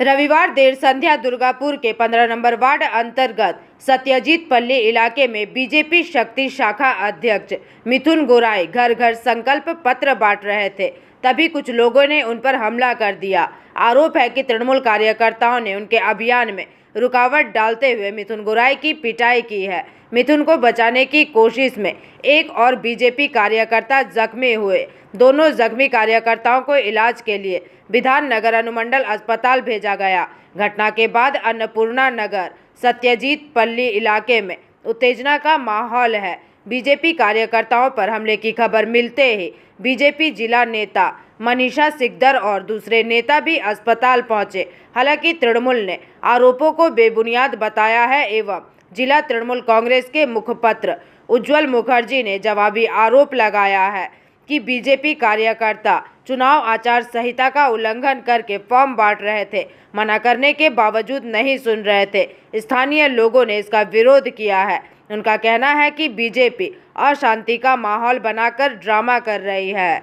रविवार देर संध्या दुर्गापुर के 15 number ward अंतर्गत सत्यजीत पल्ली इलाके में बीजेपी शक्ति शाखा अध्यक्ष मिथुन गोराई घर घर संकल्प पत्र बांट रहे थे, तभी कुछ लोगों ने उन पर हमला कर दिया। आरोप है कि तृणमूल कार्यकर्ताओं ने उनके अभियान में रुकावट डालते हुए मिथुन गोराई की पिटाई की है। मिथुन को बचाने की कोशिश में एक और बीजेपी कार्यकर्ता जख्मी हुए। दोनों जख्मी कार्यकर्ताओं को इलाज के लिए विधान नगर अनुमंडल अस्पताल भेजा गया। घटना के बाद अन्नपूर्णा नगर सत्यजीत पल्ली इलाके में उत्तेजना का माहौल है। बीजेपी कार्यकर्ताओं पर हमले की खबर मिलते ही बीजेपी जिला नेता मनीषा सिकदर और दूसरे नेता भी अस्पताल पहुंचे। हालांकि तृणमूल ने आरोपों को बेबुनियाद बताया है एवं जिला तृणमूल कांग्रेस के मुखपत्र उज्जवल मुखर्जी ने जवाबी आरोप लगाया है कि बीजेपी कार्यकर्ता चुनाव आचार संहिता का उल्लंघन करके फॉर्म बांट रहे थे, मना करने के बावजूद नहीं सुन रहे थे। स्थानीय लोगों ने इसका विरोध किया है। उनका कहना है कि बीजेपी अशांति का माहौल बनाकर ड्रामा कर रही है।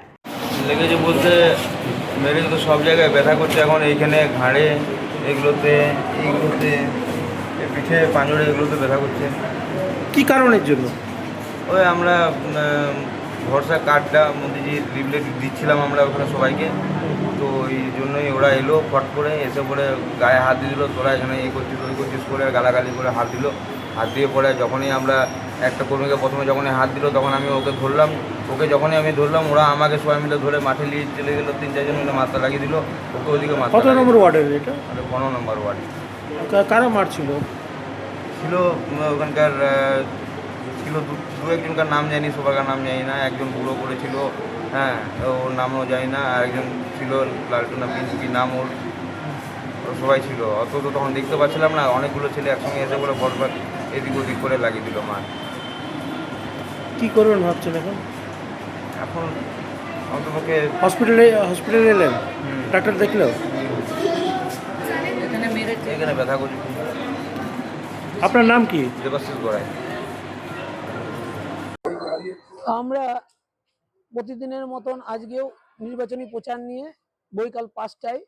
লেগেছে বলতে মেরেছে তো সব জায়গায় ব্যথা করছে এখন এইখানে ঘাড়ে এগুলোতে পিঠে পাঁজরে এগুলোতে ব্যথা করছে। কি কারণের জন্য? ওই আমরা ভরসা কার্ডটা মোদিজির লিফলেট দিচ্ছিলাম আমরা ওখানে সবাইকে, তো এই জন্যই ওরা এলো ফট করে এসে পরে গায়ে হাত দিয়ে দিল, তোরা এখানে এই করছিস ওই করছিস করে গালাগালি করে হাত দিল। হাত দিয়ে পরে যখনই আমরা একটা কর্মীকে প্রথমে যখনই হাত দিল তখন আমি ওকে ধরলাম, যখনই আমি ধরলাম ওরা আমাকে সবাই মিলে ধরে মাঠে নিয়ে চলে গেলো, 3-4 জন মিলে মাথা লাগিয়ে দিল ওকে, ওদিকে মাথা। কত নম্বর ওয়ার্ডের এটা? 15 নম্বর ওয়ার্ড। কারা মারছিল? ছিল ওখানকার ছিল দু একজনকার নাম জানি, সবার নাম জানি না। একজন বুড়ো করেছিল, হ্যাঁ ওর নামও জানি না, আর একজন ছিল লালটুনা পিন্টু নাম ওর, সবাই ছিল। অত তো তখন দেখতে পাচ্ছিলাম না, অনেকগুলো ছেলে একসঙ্গে এসে বলে বরবার এদিক ওদিক করে লাগিয়ে দিল মাঠ। কি করবেন ভাবছেন এখন? এখন অন্তপক্ষে হসপিটালে এলেন, ডাক্তার দেখলেও এখানে ব্যথা করছি। আপনার নাম কি? দেবাশিস গোড়াই। আমরা প্রতিদিনের মতন আজকেও নির্বাচনী প্রচার নিয়ে বৈকাল 5টায়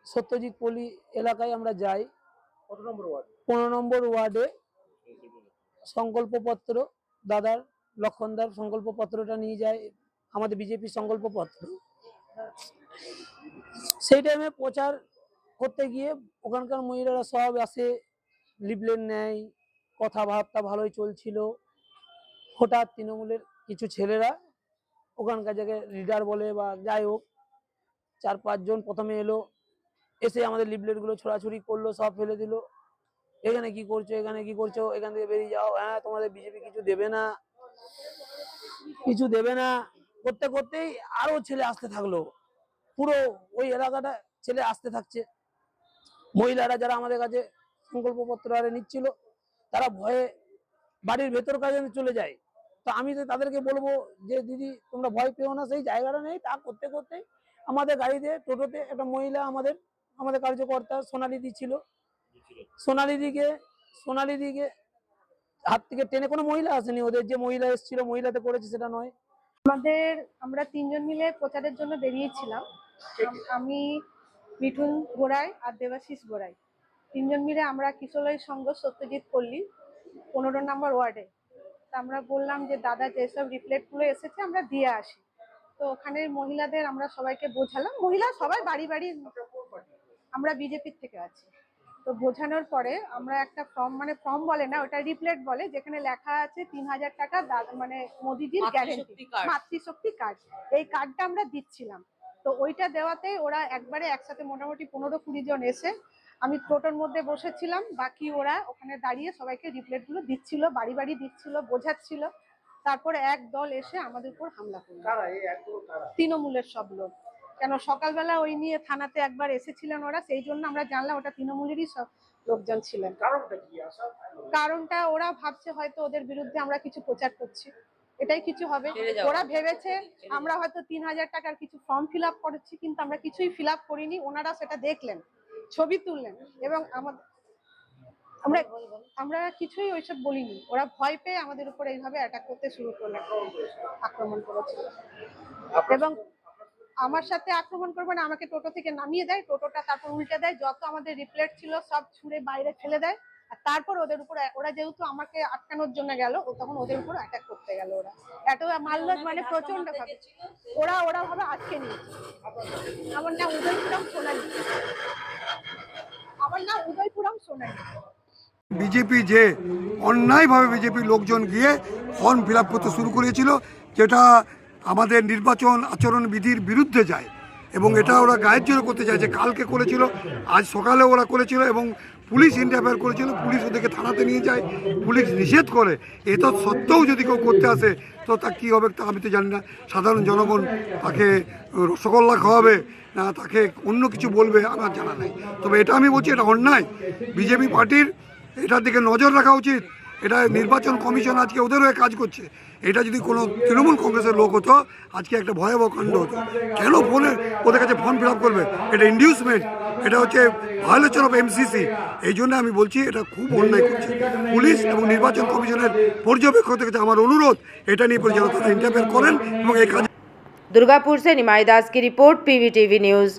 সত্যজিৎ পল্লী এলাকায় আমরা যাই। 15 নম্বর ওয়ার্ডে সংকল্পপত্র দাদার লক্ষণদার সংকল্পপত্রটা নিয়ে যায়, আমাদের বিজেপি সংকল্পপত্র। সেই টাইমে প্রচার করতে গিয়ে ওখানকার মহিলারা সব আসে, লিফলেট নেয়, কথাবার্তা ভালোই চলছিল। হঠাৎ তৃণমূলের কিছু ছেলেরা ওখানকার জায়গায় লিডার বলে বা যাই হোক 4-5 জন প্রথমে এলো, এসে আমাদের লিফলেটগুলো ছোড়াছুড়ি করলো, সব ফেলে দিল। এখানে কি করছো, এখানে কি করছো, এখান থেকে বেরিয়ে যাও, হ্যাঁ তোমাদের বিজেপি কিছু দেবে না, কিছু দেবে না করতে করতেই আরো ছেলে আসতে থাকলো। পুরো ওই এলাকাটা ছেলে আসতে থাকছে। মহিলারা যারা আমাদের কাছে সংকল্পপত্র আরে নিচ্ছিল তারা ভয়ে বাড়ির ভেতর কাজে চলে যায়। তো আমি তো তাদেরকে বলবো যে দিদি তোমরা ভয় পেও না, সেই জায়গাটা নেই। তা করতে করতে আমাদের গাড়িতে টোটোতে একটা মহিলা আমাদের কার্যকর্তা সোনালিদি ছিল, সোনালিদিকে হাত থেকে টেনে, কোনো মহিলা আসেনি, ওদের যে মহিলা এসেছিল মহিলাতে করেছে সেটা নয়। আমরা 3 জন মিলে প্রচারের জন্য বেরিয়েছিলাম। আমি মিঠুন গোড়াই আর দেবাশিস গোড়াই 3 জন মিলে আমরা কিশোরী সংঘ সত্যজিৎ পল্লী 15 নম্বর ওয়ার্ডে। আমরা বললাম যে দাদা যেসব রিপ্লেটগুলো এসেছে আমরা দিয়ে আসি। তো ওখানে মহিলাদের আমরা সবাইকে বোঝালাম, মহিলা সবাই বাড়ি বাড়ি, আমরা বিজেপির থেকে আছি। তো বোঝানোর পরে আমরা একটা ফর্ম বলে না, ওটা রিপ্লেট বলে, যেখানে লেখা আছে 3000 টাকা মানে মোদিজির গ্যারেন্টি মাতৃশক্তি কার্ড, এই কার্ডটা আমরা দিচ্ছিলাম। তো ওইটা দেওয়াতে ওরা একবারে একসাথে মোটামুটি 15-20 জন এসে, আমি টোটোর মধ্যে বসেছিলাম, বাকি ওরা ওখানে দাঁড়িয়ে সবাইকে রিপ্লেট গুলো দিচ্ছিল, বাড়ি বাড়ি দিচ্ছিল, বোঝাচ্ছিল। তারপরে এক দল এসে আমাদের উপর হামলা করলো, তৃণমূলের সব লোক। কেন সকালবেলা ওই নিয়ে থানাতে একবার এসেছিলেন ওরা, সেই জন্য আমরা জানলাম ওটা তৃণমূলেরই সব লোকজন ছিলেন। কারণটা ওরা ভাবছে হয়তো ওদের বিরুদ্ধে আমরা কিছু প্রচার করছি, এটাই কিছু হবে। ওরা ভেবেছে আমরা হয়তো 3000 টাকার কিছু ফর্ম ফিল আপ করেছি, কিন্তু আমরা কিছুই ফিল আপ করিনি। ওনারা সেটা দেখলেন, ছবি তুললেন, এবং আমরা কিছুই ওইসব বলিনি। ওরা ভয় পেয়ে আমাদের উপর এইভাবে অ্যাটাক করতে শুরু করলেন, আক্রমণ করেছিল। এবং আমার সাথে আক্রমণ করবে না, আমাকে টোটো থেকে নামিয়ে দেয়, টোটোটা তারপর উল্টে দেয়, যত আমাদের রিপ্লেট ছিল সব ছুঁড়ে বাইরে ফেলে দেয়। আর তারপর ওদের উপর, ওরা যেহেতু আমাকে আটকানোর জন্য গেল, তখন ওদের উপর অ্যাটাক করতে গেল। ওরা এত মারলো মানে প্রচন্ড ভাবে, ওরা ভাবে আটকে নিয়েছে। আমার নাম উদয়পুরম সোনালী। আমার নাম উদয়পুরম সোনালী। বিজেপি যে অন্যায়ভাবে বিজেপির লোকজন গিয়ে ফর্ম ফিল আপ করতে শুরু করেছিল, যেটা আমাদের নির্বাচন আচরণ বিধির বিরুদ্ধে যায়, এবং এটা ওরা গায়ের জোরে করতে চাইছে। কালকে করেছিল, আজ সকালে ওরা করেছিল, এবং পুলিশ ইন্টারফেয়ার করেছিল। পুলিশ ওদেরকে থানাতে নিয়ে যায়, পুলিশ নিষেধ করে। এটা সত্ত্বেও যদি কেউ করতে আসে তো তা কী হবে তা আমি তো জানি না। সাধারণ জনগণ তাকে রসগোল্লা খাওয়াবে না তাকে অন্য কিছু বলবে আমার জানা নেই। তবে এটা আমি বলছি, এটা অন্যায়। বিজেপি পার্টির এটার দিকে নজর রাখা উচিত। এটা নির্বাচন কমিশন আজকে ওদের হয়ে কাজ করছে। এটা যদি কোনো তৃণমূল কংগ্রেসের লোক হতো, আজকে একটা ভয়াবহ কাণ্ড হতো। কেন ফোনে ওদের কাছে ফর্ম ফিল আপ করবে? এটা ইন্ডিউসমেন্ট, এটা হচ্ছে ভায়োলেশন অফ এমসিসি। এই জন্য আমি বলছি এটা খুব অন্যায় করছে পুলিশ এবং নির্বাচন কমিশনের পর্যবেক্ষকদের কাছে আমার অনুরোধ, এটা নিয়ে পরিচালনা ইন্টারফেয়ার করেন এবং এই কাজ। दुर्गापुर से निमाई दास की रिपोर्ट, PVTV न्यूज़।